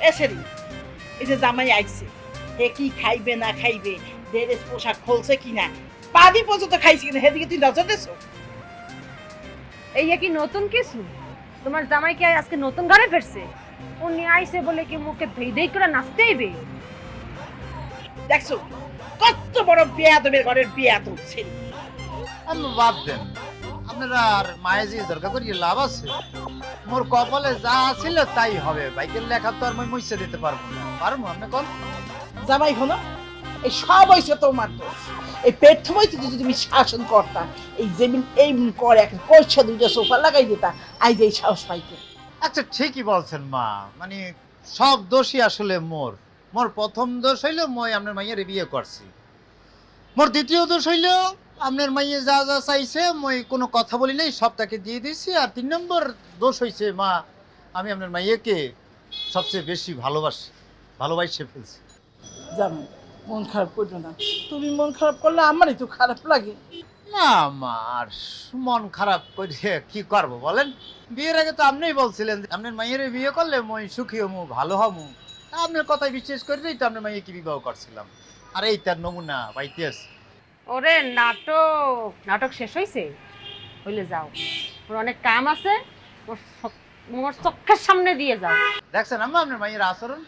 এসেরি এই যে জামাই আইছে হে কি খাইবে না খাইবে ড্রেস পোশাক খুলছে কিনা পাদি পর্যন্ত খাইছে কিনা সেদিকে তুই নজর দিছো? এই কি নতুন কিছু? তোমার জামাই কি আজকে নতুন ঘরে ফিরছে? উনি আইছে বলে কি মুখে ধেই ধেই করে নাচতে হইবে? দেখছো কত বড় বেয়াদবের ঘরের বেয়াদব ছেলে। আম্মা বাদ দেন, আপনারা আর মায়ে যে দরকার করি লাভ আছে? মোর কপালে যা ছিল তাই হবে, বাইকের লেখা তো আর মই মুছে দিতে পারবো না। পারবো আপনি কোন? জামাই হলো এই সব হয়েছে তোমার দোষ। এই পেট থমাইতে যদি তুমি শাসন করতা এই জমিন এই করে একটা পয়সা দুইটা সোফা লাগাই দিতা আই যে সাহস পাইতে। আচ্ছা ঠিকই বলছেন মা, মানে সব দোষই আসলে মোর। মোর প্রথম দোষ হইলো মই আপনার মাইয়ের বিয়ে করছি। মোর দ্বিতীয় দোষ হইলো আপনার মাইয়ে যা যা চাইছে মই কোনো কথা বলি নাই, সব তাকে দিয়ে দিয়েছি। আর 3 নম্বর দোষ হইছে মা, আমি আপনার মাইয়াকে সবচেয়ে বেশি ভালোবাসে ফেলছি। জামাই মন খারাপ করো না, তুমি মন খারাপ করলে আমারই তো খারাপ লাগে। না মা, আর মন খারাপ করে কি করব বলেন? বিয়ের আগে তো আপনিই বলছিলেন যে আপনার মাইয়ের বিয়ে করলে মই সুখী হমু, ভালো হমু। আপনার কথাই বিশ্বাস করেই তো আপনার মাইয়াকে বিবাহ করছিলাম। আর এই তার নমুনা পাইতে আছে। ওরে নাটক শেষ হইছে? হইলে যাও, ওর অনেক কাম আছে। মোর চোখের সামনে দিয়ে যাও। দেখছেন আম্মা আপনার মাইয়ের আচরণ?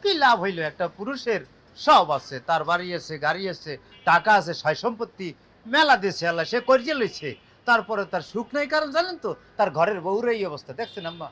কি লাভ হইলো? একটা পুরুষের সব আছে, তার বাড়ি আছে, গাড়ি আছে, টাকা আছে, সয় সম্পত্তি মেলা দিয়েছে আল্লাহ, সে করিয়ে লইছে। তারপরে তার সুখ নাই, কারণ জানেন তো তার ঘরের বউর এই অবস্থা। দেখছেন আম্মা?